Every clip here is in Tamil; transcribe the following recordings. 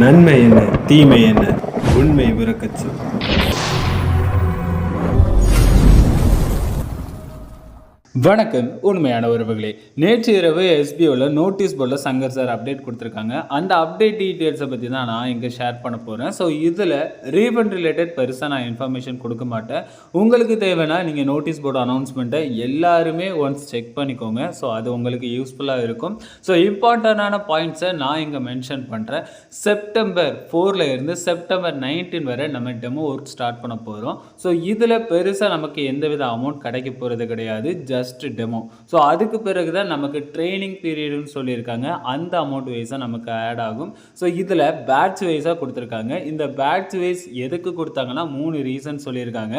நன்மை என்ன தீமை என்ன உண்மை உறக்கச் சொல். வணக்கம் உண்மையான உறவுகளே. நேற்று இரவு எஸ்பிஓவில் நோட்டீஸ் போர்டில் சங்கர் சார் அப்டேட் கொடுத்துருக்காங்க. அந்த அப்டேட் டீட்டெயில்ஸை பற்றி தான் நான் இங்கே ஷேர் பண்ண போகிறேன். ஸோ இதில் ரீஃபண்ட் ரிலேட்டட் பெருசாக நான் இன்ஃபர்மேஷன் கொடுக்க மாட்டேன். உங்களுக்கு தேவைன்னா நீங்கள் நோட்டீஸ் போர்டு அனௌன்ஸ்மெண்ட்டை எல்லாருமே ஒன்ஸ் செக் பண்ணிக்கோங்க. ஸோ அது உங்களுக்கு யூஸ்ஃபுல்லாக இருக்கும். ஸோ இம்பார்ட்டண்டான பாயிண்ட்ஸை நான் இங்கே மென்ஷன் பண்ணுறேன். செப்டம்பர் 4 இருந்து செப்டம்பர் 19 வரை நம்ம டெமோ ஒர்க் ஸ்டார்ட் பண்ண போகிறோம். ஸோ இதில் பெருசாக நமக்கு எந்தவித அமௌண்ட் கிடைக்க போகிறது கிடையாது, ஜஸ்ட் டெமோ. ஸோ அதுக்கு பிறகு தான் நமக்கு ட்ரைனிங் பீரியட்னு சொல்லியிருக்காங்க. அந்த அமௌண்ட் வைஸாக நமக்கு ஆட் ஆகும். ஸோ இதில் பேட்ச் வைஸாக கொடுத்துருக்காங்க. இந்த பேட்ச் வைஸ் எதுக்கு கொடுத்தாங்கன்னா 3 ரீசன் சொல்லியிருக்காங்க.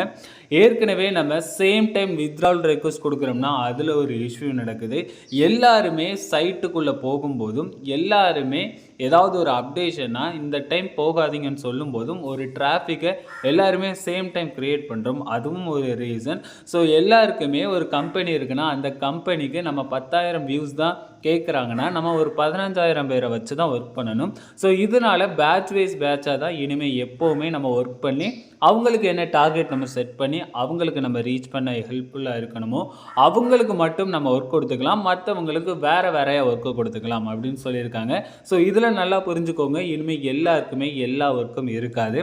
ஏற்கனவே நம்ம சேம் டைம் வித்ட்ராவல் ரெக்வஸ்ட் கொடுக்குறோம்னா அதில் ஒரு இஷ்யூ நடக்குது. எல்லாருமே சைட்டுக்குள்ளே போகும்போதும் எல்லாருமே ஏதாவது ஒரு அப்டேஷன்னா இந்த டைம் போகாதீங்கன்னு சொல்லும் போதும் ஒரு டிராஃபிக்கை எல்லாருமே சேம் டைம் க்ரியேட் பண்ணுறோம். அதுவும் ஒரு ரீசன். ஸோ எல்லாருக்குமே ஒரு கம்பெனி இருக்குன்னா அந்த கம்பெனிக்கு நம்ம 10,000 வியூஸ் தான் கேட்குறாங்கன்னா நம்ம ஒரு 15,000 பேரை வச்சு தான் ஒர்க் பண்ணணும். ஸோ இதனால் பேட்ச் வைஸ் பேட்சாக தான் இனிமேல் எப்போவுமே நம்ம ஒர்க் பண்ணி அவங்களுக்கு என்ன டார்கெட் நம்ம செட் பண்ணி அவங்களுக்கு நம்ம ரீச் பண்ண ஹெல்ப்ஃபுல்லாக இருக்கணுமோ அவங்களுக்கு மட்டும் நம்ம ஒர்க் கொடுத்துக்கலாம், மற்றவங்களுக்கு வேறையாக ஒர்க்கு கொடுத்துக்கலாம் அப்படின்னு சொல்லியிருக்காங்க. ஸோ இதில் நல்லா புரிஞ்சுக்கோங்க, இனிமேல் எல்லாருக்குமே எல்லா ஒர்க்கும் இருக்காது.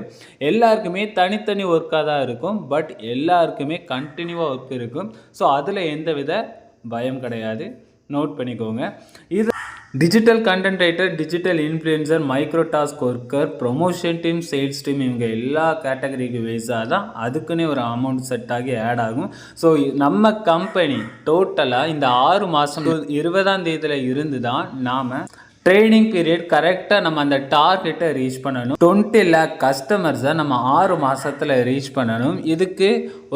எல்லாருக்குமே தனித்தனி ஒர்க்காக தான் இருக்கும். பட் எல்லாருக்குமே கண்டினியூவாக ஒர்க் இருக்கும். ஸோ அதில் எந்தவித பயம் கிடையாது, நோட் பண்ணிக்கோங்க. இது digital content writer, digital influencer, micro task worker, promotion team, sales team, இவங்க எல்லா கேட்டகரிக்கு வைஸாக தான் அதுக்குன்னே ஒரு அமௌண்ட் செட் ஆகி ஆட் ஆகும். ஸோ நம்ம கம்பெனி டோட்டலாக இந்த 6 மாதம் 20ஆம் தேதியில் இருந்து தான் நாம் ட்ரைனிங் பீரியட் கரெக்டாக நம்ம அந்த டார்கெட்டை ரீச் பண்ணணும். 20 lakh கஸ்டமர்ஸை நம்ம 6 மாதத்தில் ரீச் பண்ணணும். இதுக்கு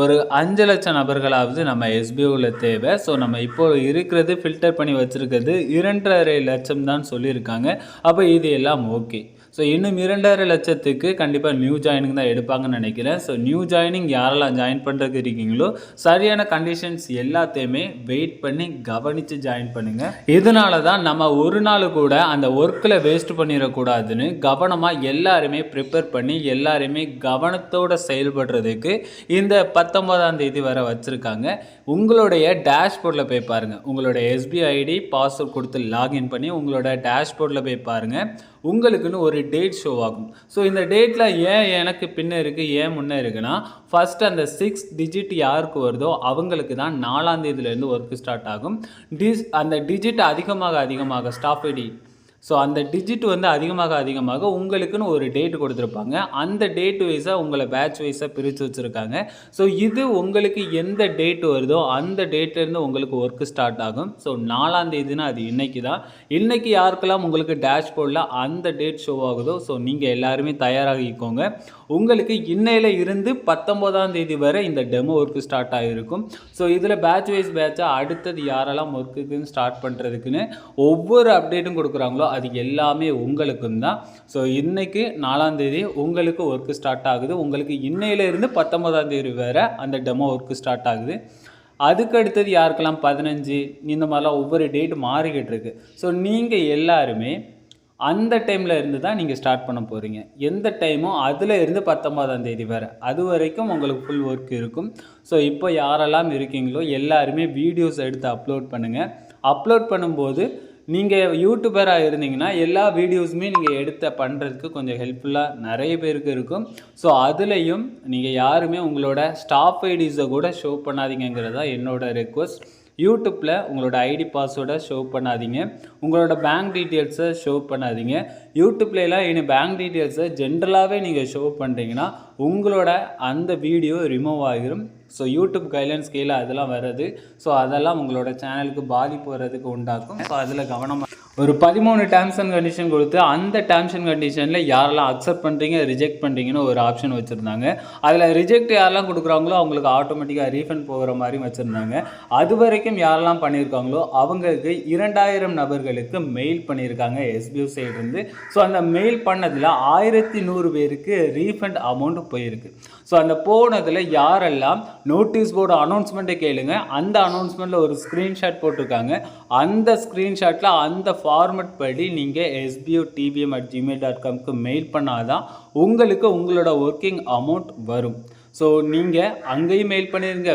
ஒரு 5 லட்சம் நபர்களாவது நம்ம எஸ்பிஓவில் தேவை. ஸோ நம்ம இப்போ இருக்கிறது ஃபில்டர் பண்ணி வச்சுருக்கிறது 2.5 லட்சம் தான் சொல்லியிருக்காங்க. அப்போ இது எல்லாம் ஓகே. ஸோ இன்னும் 2.5 லட்சத்துக்கு கண்டிப்பாக நியூ ஜாயினிங் தான் எடுப்பாங்கன்னு நினைக்கிறேன். ஸோ நியூ ஜாயினிங் யாரெல்லாம் ஜாயின் பண்ணுறதுக்கு இருக்கீங்களோ சரியான கண்டிஷன்ஸ் எல்லாத்தையுமே வெயிட் பண்ணி கவனித்து ஜாயின் பண்ணுங்கள். இதனால தான் நம்ம ஒரு நாள் கூட அந்த ஒர்க்கில் வேஸ்ட் பண்ணிடக்கூடாதுன்னு கவனமாக எல்லாருமே ப்ரிப்பேர் பண்ணி எல்லாருமே கவனத்தோடு செயல்படுறதுக்கு இந்த 19ஆம் தேதி வரை வச்சுருக்காங்க. உங்களுடைய டேஷ்போர்டில் போய் பாருங்கள். உங்களோட எஸ்பிஐ ஐடி பாஸ்வேர்ட் கொடுத்து லாகின் பண்ணி உங்களோட டேஷ்போர்டில் போய் பாருங்கள். உங்களுக்குன்னு ஒரு டேட் ஷோ ஆகும். ஸோ இந்த டேட்டில் ஏன் எனக்கு பின்ன இருக்குது ஏன் முன்னே இருக்குன்னா, ஃபஸ்ட்டு அந்த 6 டிஜிட் யாருக்கு வருதோ அவங்களுக்கு தான் 4ஆம் தேதியிலேருந்து ஒர்க்கு ஸ்டார்ட் ஆகும். அந்த டிஜிட் அதிகமாக ஸ்டாஃப் ஐடி, ஸோ அந்த டிஜிட் வந்து அதிகமாக உங்களுக்குன்னு ஒரு டேட் கொடுத்துருப்பாங்க. அந்த டேட் வைஸாக உங்களை பேட்ச் வைஸாக பிரித்து வச்சுருக்காங்க. ஸோ இது உங்களுக்கு எந்த டேட் வருதோ அந்த டேட்லேருந்து உங்களுக்கு ஒர்க்கு ஸ்டார்ட் ஆகும். ஸோ 4ஆம் தேதினா அது இன்றைக்கி தான். இன்றைக்கி யாருக்கெல்லாம் உங்களுக்கு டேஷ்போர்டில் அந்த டேட் ஷோ ஆகுதோ ஸோ நீங்கள் எல்லாருமே தயாராகிக்கோங்க. உங்களுக்கு இன்னையில் இருந்து 19ஆம் தேதி வரை இந்த டெமோ ஒர்க்கு ஸ்டார்ட் ஆகிருக்கும். ஸோ இதில் பேட்ச் வைஸ் பேட்சாக அடுத்தது யாரெல்லாம் ஒர்க்குக்குன்னு ஸ்டார்ட் பண்ணுறதுக்குன்னு ஒவ்வொரு அப்டேட்டும் கொடுக்குறாங்களோ அது எல்லாமே உங்களுக்கும் தான். ஸோ இன்றைக்கி 4ஆம் தேதி உங்களுக்கு ஒர்க்கு ஸ்டார்ட் ஆகுது. உங்களுக்கு இன்னையிலேருந்து 19ஆம் தேதி வரை அந்த டெமோ ஒர்க்கு ஸ்டார்ட் ஆகுது. அதுக்கு அடுத்தது யாருக்கெல்லாம் 15 இந்த மாதிரிலாம் ஒவ்வொரு டேட் மாறிக்கிட்டு இருக்கு. ஸோ நீங்கள் எல்லாருமே அந்த டைமில் இருந்து தான் நீங்கள் ஸ்டார்ட் பண்ண போகிறீங்க. எந்த டைமும் அதில் இருந்து 19ஆம் தேதி வரை அது வரைக்கும் உங்களுக்கு ஃபுல் ஒர்க் இருக்கும். ஸோ இப்போ யாரெல்லாம் இருக்கீங்களோ எல்லாருமே வீடியோஸ் எடுத்து அப்லோட் பண்ணுங்கள். அப்லோட் பண்ணும்போது நீங்கள் யூடியூபராக இருந்தீங்கன்னா எல்லா வீடியோஸுமே நீங்கள் எடுத்து பண்ணுறதுக்கு கொஞ்சம் ஹெல்ப்ஃபுல்லாக நிறைய பேருக்கு இருக்கும். ஸோ அதுலேயும் நீங்கள் யாருமே உங்களோட ஸ்டாஃப் ஐடிஸை கூட ஷோ பண்ணாதீங்கிறதா என்னோட ரெக்வஸ்ட். யூடியூப்பில் உங்களோட ஐடி பாஸ்வேர்டை ஷோ பண்ணாதீங்க, உங்களோட பேங்க் டீட்டெயில்ஸை ஷோ பண்ணாதீங்க. யூடியூப்லாம் இனி பேங்க் டீட்டெயில்ஸை ஜென்ரலாகவே நீங்கள் ஷோ பண்ணுறீங்கன்னா உங்களோட அந்த வீடியோ ரிமூவ் ஆகிரும். ஸோ யூடியூப் கைட்லைன்ஸ் கீழே அதெல்லாம் வருது. ஸோ அதெல்லாம் உங்களோட சேனலுக்கு பாதிப்பு வர்றதுக்கு உண்டாக்கும். ஸோ அதில் கவனமாக ஒரு 13 டேர்ம்ஸ் அண்ட் கண்டிஷன் கொடுத்து அந்த டேர்ம்ஸ் அண்ட் கண்டிஷனில் யாரெல்லாம் அக்செப்ட் பண்ணுறீங்க ரிஜெக்ட் பண்ணுறீங்கன்னு ஒரு ஆப்ஷன் வச்சுருந்தாங்க. அதில் ரிஜெக்ட் யாரெல்லாம் கொடுக்குறாங்களோ அவங்களுக்கு ஆட்டோமேட்டிக்காக ரீஃபண்ட் போகிற மாதிரி வச்சுருந்தாங்க. அது வரைக்கும் யாரெல்லாம் பண்ணியிருக்காங்களோ அவங்களுக்கு 2000 நபர்களுக்கு மெயில் பண்ணியிருக்காங்க எஸ்பிஓ சைட்லேருந்து. ஸோ அந்த மெயில் பண்ணதில் 1100 பேருக்கு ரீஃபண்ட் அமௌண்ட் போயிருக்கு. ஸோ அந்த போனதில் யாரெல்லாம் நோட்டீஸ் போர்டு அனௌன்ஸ்மெண்ட்டை கேளுங்க, அந்த அனௌன்ஸ்மெண்ட்டில் ஒரு ஸ்க்ரீன்ஷாட் போட்டிருக்காங்க. அந்த ஸ்க்ரீன்ஷாட்டில் அந்த ஃபார்மட் படி நீங்கள் sbo.tvm@gmail.comக்கு மெயில் பண்ணாதான் உங்களுக்கு உங்களோட ஒர்க்கிங் அமௌண்ட் வரும். ஸோ நீங்கள் அங்கேயும் மெயில் பண்ணிடுங்க,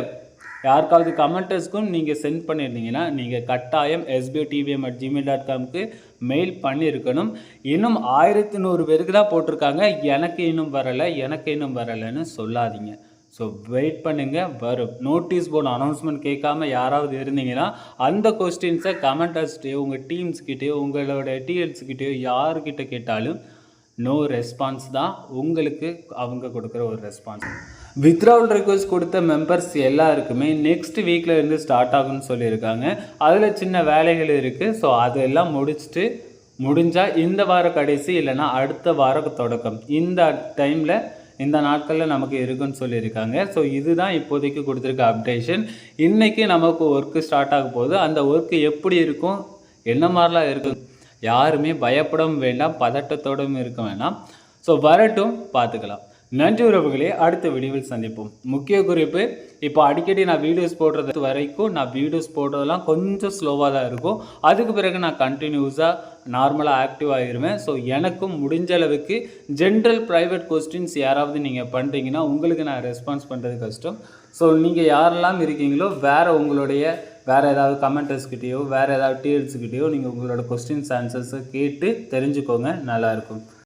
யாருக்காவது கமெண்டர்ஸ்க்கும் நீங்கள் சென்ட் பண்ணியிருந்தீங்கன்னா நீங்கள் கட்டாயம் sbo.tvm@gmail.comக்கு மெயில் பண்ணியிருக்கணும். இன்னும் 1100 பேருக்கு தான் போட்டிருக்காங்க, எனக்கு இன்னும் வரலைன்னு சொல்லாதீங்க. ஸோ வெயிட் பண்ணுங்கள், வரும். நோட்டீஸ் போர்டு அனௌன்ஸ்மெண்ட் கேட்காம யாராவது இருந்தீங்கன்னா அந்த கொஸ்டின்ஸை கமெண்டர்ஸ்கிட்டையோ உங்கள் டீம்ஸ்கிட்டையோ உங்களோட டிஎல்ஸ்கிட்டையோ யாருக்கிட்ட கேட்டாலும் நோ ரெஸ்பான்ஸ் தான் உங்களுக்கு அவங்க கொடுக்குற ஒரு ரெஸ்பான்ஸ். வித்ட்ராவல் ரெக்வஸ்ட் கொடுத்த மெம்பர்ஸ் எல்லாருக்குமே நெக்ஸ்ட் வீக்கில் இருந்து ஸ்டார்ட் ஆகும்னு சொல்லியிருக்காங்க. அதில் சின்ன வேலைகள் இருக்குது. ஸோ அதெல்லாம் முடிஞ்சால் இந்த வார கடைசி இல்லைனா அடுத்த வார தொடக்கம் இந்த டைமில் இந்த நாட்களில் நமக்கு இருக்குன்னு சொல்லியிருக்காங்க. ஸோ இதுதான் இப்போதைக்கு கொடுத்துருக்க அப்டேஷன். இன்றைக்கி நமக்கு ஒர்க்கு ஸ்டார்ட் ஆக போகுது. அந்த ஒர்க்கு எப்படி இருக்கும், என்ன மாதிரிலாம் இருக்கும், யாருமே பயப்படவும் வேண்டாம், பதட்டத்தோடும் இருக்க வேண்டாம். ஸோ வரட்டும், பார்த்துக்கலாம். நன்றி உறவுகளே, அடுத்த வீடியோவில் சந்திப்போம். முக்கிய குறிப்பு, இப்போ அடிக்கடி நான் வீடியோஸ் போடுறது வரைக்கும் நான் வீடியோஸ் போடுறதெல்லாம் கொஞ்சம் ஸ்லோவாக தான் இருக்கும். அதுக்கு பிறகு நான் கண்டினியூஸாக நார்மலாக ஆக்டிவ் ஆகிடுவேன். ஸோ எனக்கும் முடிஞ்ச அளவுக்கு ஜென்ரல் ப்ரைவேட் கொஸ்டின்ஸ் யாராவது நீங்கள் பண்ணுறீங்கன்னா உங்களுக்கு நான் ரெஸ்பான்ஸ் பண்ணுறது கஷ்டம். ஸோ நீங்கள் யாரெல்லாம் இருக்கீங்களோ வேறு ஏதாவது கமெண்டர்ஸ்கிட்டையோ வேறு ஏதாவது டிஎல்ஸ்கிட்டையோ நீங்கள் உங்களோட கொஸ்டின்ஸ் ஆன்சர்ஸை கேட்டு தெரிஞ்சுக்கோங்க, நல்லாயிருக்கும்.